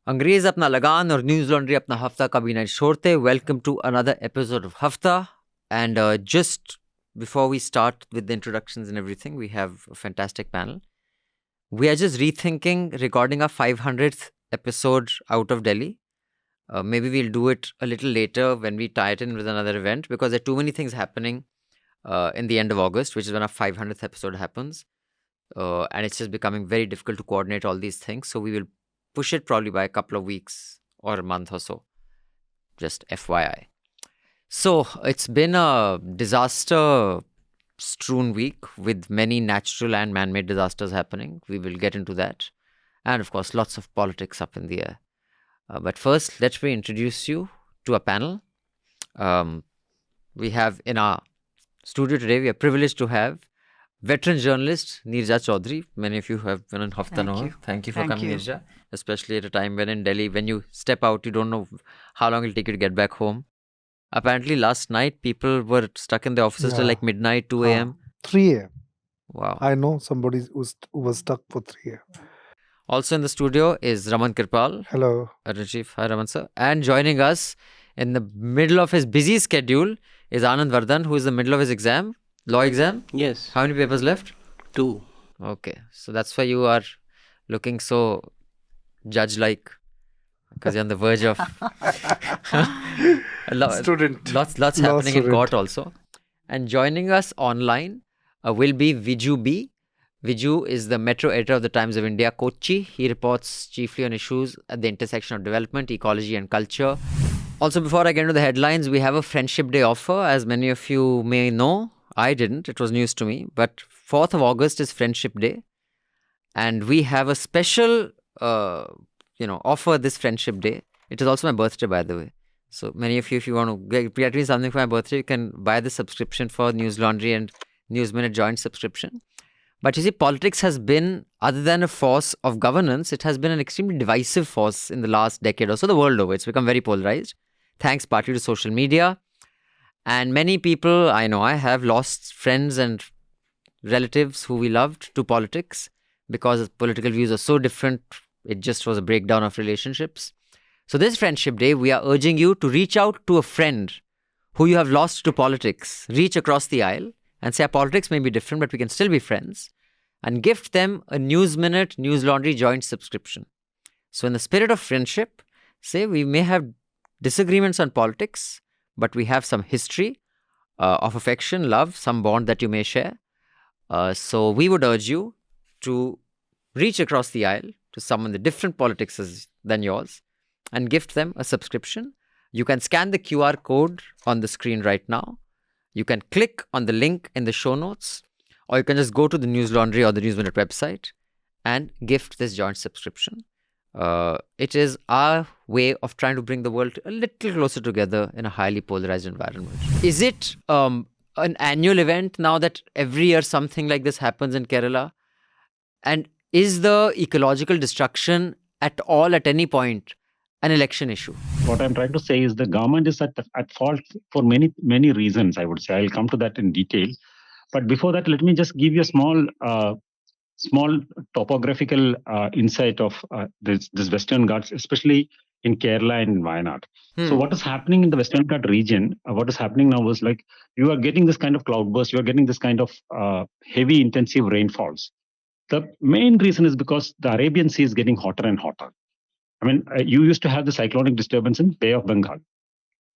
अंग्रेज अपना लगान और न्यूज लॉन्ड्री अपना हफ्ता कभी नहीं छोड़ते. Welcome to another episode of Hafta. And just before we start with the introductions and everything, we have a fantastic panel. We are just rethinking recording our 500th episode out of Delhi. Maybe we'll do it a little later when we tie it in with another event, because there are too many things happening in the end of August, which is when our 500th episode happens. And it's just becoming very difficult to coordinate all these things. So we will push it probably by a couple of weeks or a month or so. Just FYI. So it's been a disaster-strewn week with many natural and man-made disasters happening. We will get into that. And of course, lots of politics up in the air. But first, let me introduce you to a panel. We have in our studio today, we are privileged to have veteran journalist Neerja Chowdhury. Many of you have been on Hafta now. Thank you for coming, Neerja. Especially at a time when in Delhi, when you step out, you don't know how long it'll take you to get back home. Apparently, last night, people were stuck in the offices till like midnight, 2 a.m. 3 a.m. Wow. I know somebody who was stuck for 3 a.m. Also in the studio is Raman Kirpal. Hello. Chief. Hi, Raman sir. And joining us in the middle of his busy schedule is Anand Vardhan, who is in the middle of his exam. Law exam? Yes. How many papers left? 2. Okay. So that's why you are looking so judge-like. Because you're on the verge of... Student. Lots happening in court also. And joining us online will be Viju B. Viju is the Metro editor of the Times of India, Kochi. He reports chiefly on issues at the intersection of development, ecology and culture. Also, before I get into the headlines, we have a Friendship Day offer. As many of you may know, I didn't. It was news to me. But 4th of August is Friendship Day. And we have a special, offer this Friendship Day. It is also my birthday, by the way. So many of you, if you want to get me something for my birthday, you can buy the subscription for Newslaundry and News Minute joint subscription. But you see, politics has been, other than a force of governance, it has been an extremely divisive force in the last decade or so, the world over. It's become very polarized, thanks partly to social media. And many people, I know, I have lost friends and relatives who we loved to politics because political views are so different. It just was a breakdown of relationships. So this Friendship Day, we are urging you to reach out to a friend who you have lost to politics. Reach across the aisle and say our politics may be different, but we can still be friends. And gift them a News Minute, Newslaundry joint subscription. So in the spirit of friendship, say we may have disagreements on politics, but we have some history of affection, love, some bond that you may share. So we would urge you to reach across the aisle to someone with different politics than yours and gift them a subscription. You can scan the QR code on the screen right now. You can click on the link in the show notes, or you can just go to the Newslaundry or the News Minute website and gift this joint subscription. It is our way of trying to bring the world a little closer together in a highly polarized environment. Is it an annual event now that every year something like this happens in Kerala? And is the ecological destruction at any point an election issue? What I'm trying to say is the government is at fault for many reasons, I would say. I'll come to that in detail. But before that, let me just give you a small topographical insight of this Western Ghats, especially in Kerala and in Wayanad. So what is happening in the Western Ghats region, what is happening now is like you are getting this kind of cloudburst, you are getting this kind of heavy intensive rainfalls. The main reason is because the Arabian Sea is getting hotter and hotter. I mean, you used to have the cyclonic disturbance in Bay of Bengal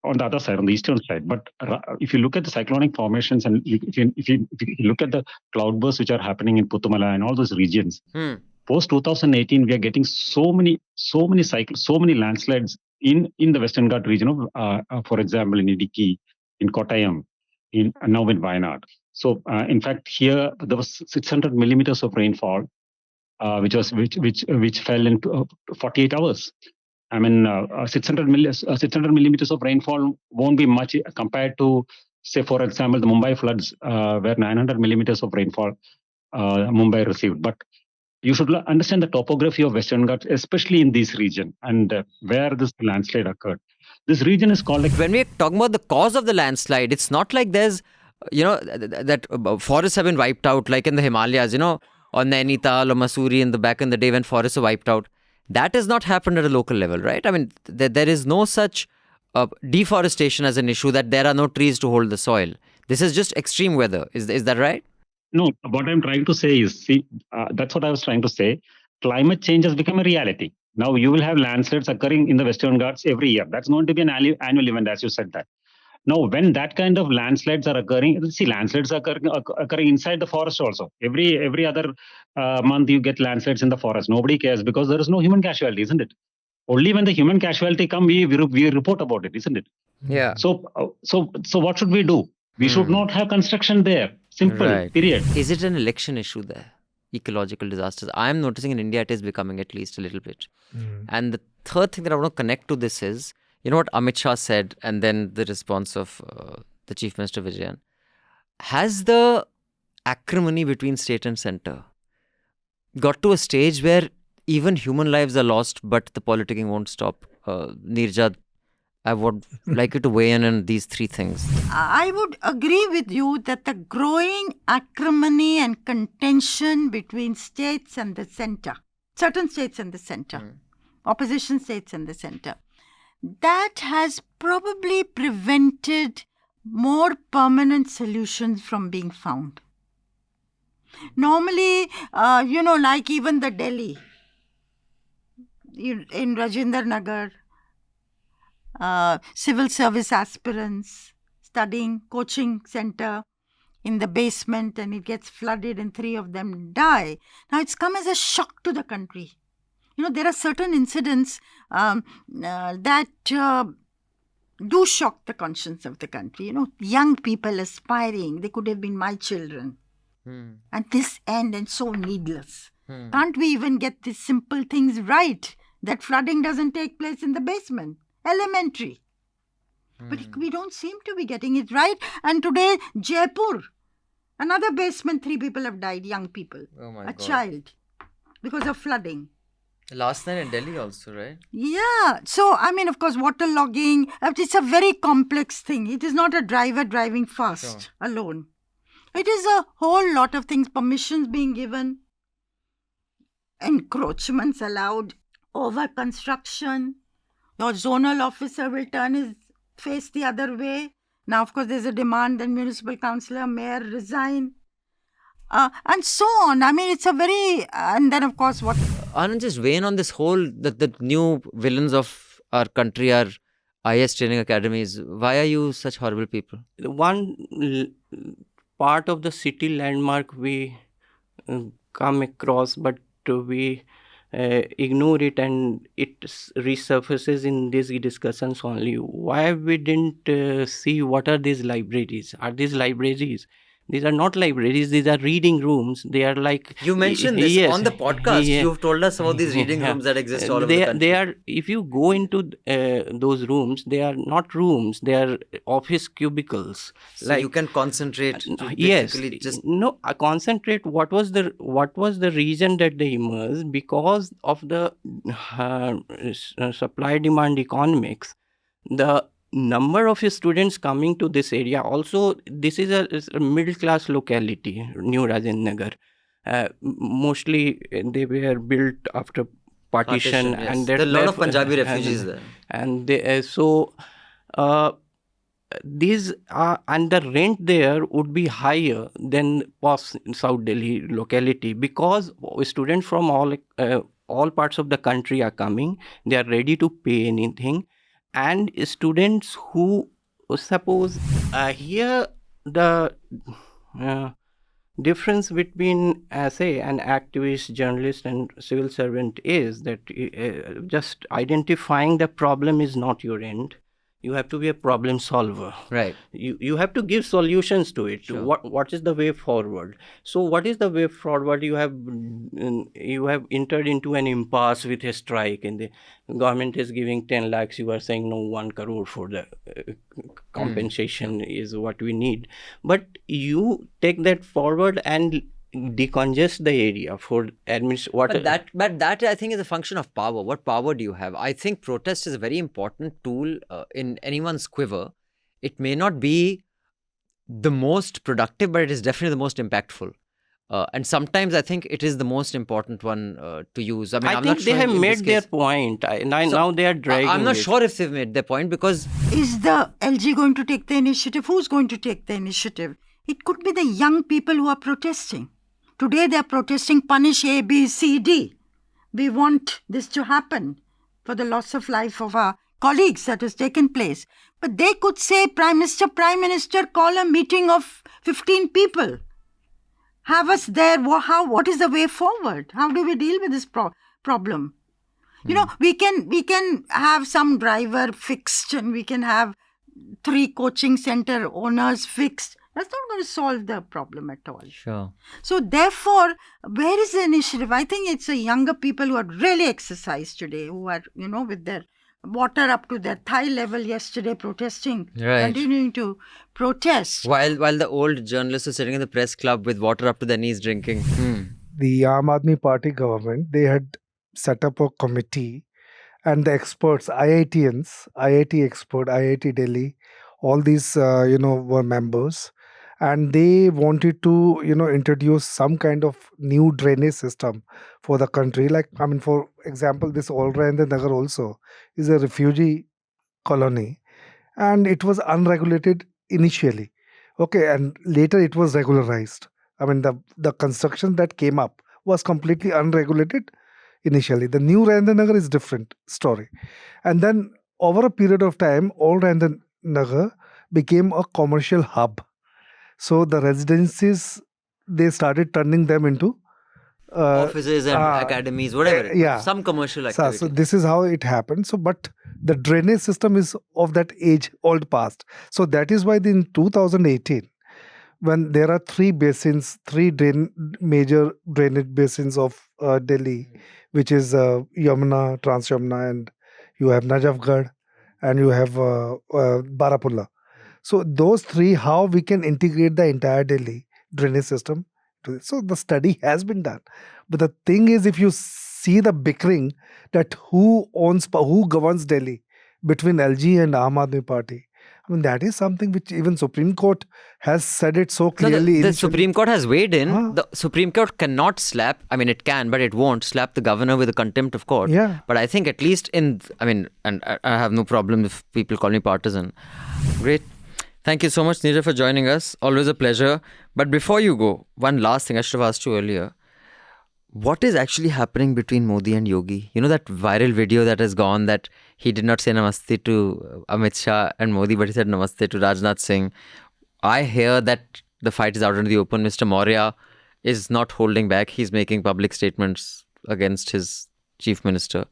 on the other side, on the eastern side. But if you look at the cyclonic formations and if you look at the cloudbursts which are happening in Puthumala and all those regions, post 2018, we are getting so many landslides in the Western Ghats region. For example, in Idiki, in Kottayam, now in Wayanad. So, in fact, here there was 600 millimeters of rainfall. Which fell in 48 hours. I mean, 600 millimeters of rainfall won't be much compared to, say, for example, the Mumbai floods, where 900 millimeters of rainfall Mumbai received. But you should understand the topography of Western Ghats, especially in this region and where this landslide occurred. This region is called... When we're talking about the cause of the landslide, it's not like there's, that forests have been wiped out, like in the Himalayas, or Nainital or Mussoorie back in the day when forests were wiped out. That has not happened at a local level, right? I mean, there is no such deforestation as an issue, that there are no trees to hold the soil. This is just extreme weather. Is that right? No, what I'm trying to say is, see, that's what I was trying to say. Climate change has become a reality. Now you will have landslides occurring in the Western Ghats every year. That's going to be an annual event, as you said that. Now, when that kind of landslides are occurring, see, landslides are occurring inside the forest also. Every other month, you get landslides in the forest. Nobody cares because there is no human casualty, isn't it? Only when the human casualty come, we report about it, isn't it? Yeah. So what should we do? We should not have construction there. Simple. Right. Period. Is it an election issue there? Ecological disasters. I am noticing in India it is becoming at least a little bit. And the third thing that I want to connect to this is, you know what Amit Shah said, and then the response of the Chief Minister Vijayan. Has the acrimony between state and centre got to a stage where even human lives are lost, but the politicking won't stop? Neerja, I would like you to weigh in on these three things. I would agree with you that the growing acrimony and contention between states and the centre, certain states and the centre, opposition states and the centre, that has probably prevented more permanent solutions from being found. Normally, like even the Delhi, in Rajendra Nagar, civil service aspirants studying coaching center in the basement, and it gets flooded and 3 of them die. Now it's come as a shock to the country. There are certain incidents that do shock the conscience of the country. Young people aspiring, they could have been my children. And this end, and so needless. Can't we even get these simple things right? That flooding doesn't take place in the basement. Elementary. But we don't seem to be getting it right. And today, Jaipur, another basement, 3 people have died, young people. Oh my God. God. Child, because of flooding. Last night in Delhi also, right? Yeah. So, of course, waterlogging, it's a very complex thing. It is not a driver driving fast alone. It is a whole lot of things, permissions being given, encroachments allowed, over construction. Your zonal officer will turn his face the other way. Now, of course, there's a demand that municipal councillor, mayor resign. And so on. It's a very... And then, of course, what... Anand, just weigh in on this whole... The new villains of our country are IS training academies. Why are you such horrible people? One part of the city landmark we come across, but we ignore it, and it resurfaces in these discussions only. Why we didn't see what are these libraries? Are these libraries? These are not libraries, these are reading rooms. They are like... You mentioned this on the podcast. You've told us about these reading rooms that exist all over the country. They are, if you go into those rooms, they are not rooms, they are office cubicles. So you can concentrate. Yes. Concentrate. What was the reason that they emerged? Because of the supply-demand economics. The number of students coming to this area, also this is a middle class locality, New Rajendra Nagar. Mostly they were built after partition, yes. and there are a lot of Punjabi refugees there, and these and the rent there would be higher than South Delhi locality, because students from all parts of the country are coming. They are ready to pay anything. And students who, suppose, here the difference between, say, an activist, journalist and civil servant is that just identifying the problem is not your end. You have to be a problem solver. Right. You have to give solutions to it. Sure. What is the way forward? So what is the way forward? You have entered into an impasse with a strike, and the government is giving 10 lakhs. You are saying no, 1 crore for the compensation is what we need. But you take that forward and decongest the area for But that I think is a function of power. What power do you have? I think protest is a very important tool in anyone's quiver. It may not be the most productive, but it is definitely the most impactful. And sometimes I think it is the most important one to use. I mean, I I'm think not they sure have in made this their case. point. Now they are dragging I'm not it. sure if they've made their point, because Is the LG going to take the initiative? Who's going to take the initiative? It could be the young people who are protesting. Today they are protesting, punish A, B, C, D. We want this to happen for the loss of life of our colleagues that has taken place. But they could say, Prime Minister, call a meeting of 15 people. Have us there. What is the way forward? How do we deal with this problem? You know, we can have some driver fixed, and we can have 3 coaching center owners fixed. That's not going to solve the problem at all. sure. So therefore, where is the initiative? I think it's the younger people who are really exercised today, who are, with their water up to their thigh level yesterday protesting, Right. continuing to protest. While the old journalists are sitting in the press club with water up to their knees drinking. The Aam Aadmi Party government, they had set up a committee, and the experts, IITians, IIT expert, IIT Delhi, all these, were members. And they wanted to, introduce some kind of new drainage system for the country. Like, I mean, for example, this Alrayanda Nagar also is a refugee colony, and it was unregulated initially. Okay, and later it was regularized. I mean, the construction that came up was completely unregulated initially. The new Rayanda Nagar is different story. And then over a period of time, all Rayanda Nagar became a commercial hub. So the residencies, they started turning them into Offices and academies, whatever. yeah. Some commercial so activity. this is how it happened. So, but the drainage system is of that age, old past. So that is why in 2018, when there are 3 basins, 3 major drainage basins of Delhi, which is Yamuna, Trans Yamuna, and you have Najafgarh, and you have Barapulla. So those 3, how we can integrate the entire Delhi drainage system. So the study has been done. But the thing is, if you see the bickering that who governs Delhi between LG and Aam Aadmi Party, I mean, that is something which even Supreme Court has said it so No, clearly. the Supreme Court has weighed in. Huh? The Supreme Court cannot slap, I mean, it can, but it won't slap the governor with a contempt of court. Yeah. But I think at least and I have no problem if people call me partisan. Great. Thank you so much, Neerja, for joining us. Always a pleasure. But before you go, one last thing I should have asked you earlier. What is actually happening between Modi and Yogi? You know that viral video that has gone that he did not say namaste to Amit Shah and Modi, but he said namaste to Rajnath Singh. I hear that the fight is out in the open. Mr. Maurya is not holding back. He's making public statements against his chief minister.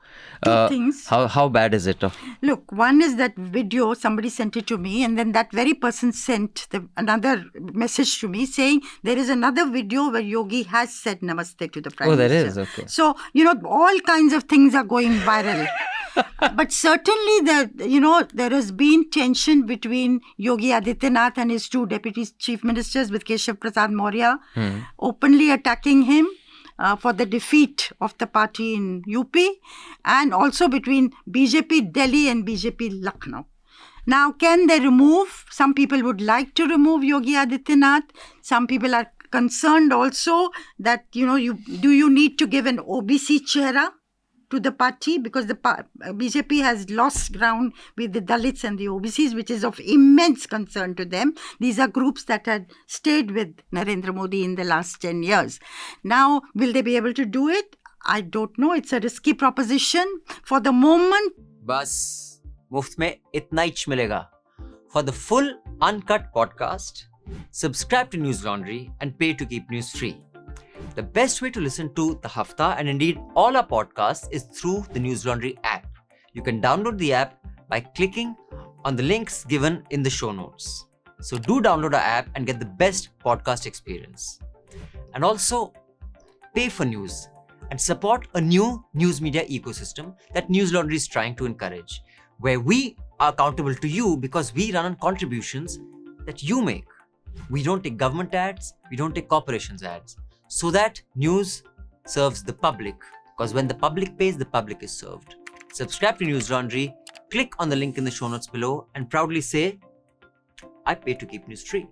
Two things. How bad is it? Look, one is that video, somebody sent it to me, and then that very person sent another message to me saying there is another video where Yogi has said namaste to the Prime Minister. There is? Okay. So, all kinds of things are going viral. But certainly there has been tension between Yogi Adityanath and his 2 deputy chief ministers, with Keshav Prasad Maurya openly attacking him for the defeat of the party in UP, and also between BJP Delhi and BJP Lucknow. Now, can they remove? Some people would like to remove Yogi Adityanath. Some people are concerned also that, do you need to give an OBC chehra to the party, because the BJP has lost ground with the Dalits and the OBCs, which is of immense concern to them. These are groups that had stayed with Narendra Modi in the last 10 years. Now, will they be able to do it? I don't know. It's a risky proposition. For the moment, बस मुफ्त में इतना ही मिलेगा. For the full uncut podcast, subscribe to Newslaundry and pay to keep news free. The best way to listen to The Hafta and indeed all our podcasts is through the Newslaundry app. You can download the app by clicking on the links given in the show notes. So do download our app and get the best podcast experience. And also pay for news and support a new news media ecosystem that Newslaundry is trying to encourage, where we are accountable to you because we run on contributions that you make. We don't take government ads, we don't take corporations ads, so that news serves the public, because when the public pays, the public is served. Subscribe to Newslaundry, click on the link in the show notes below and proudly say, I pay to keep news free.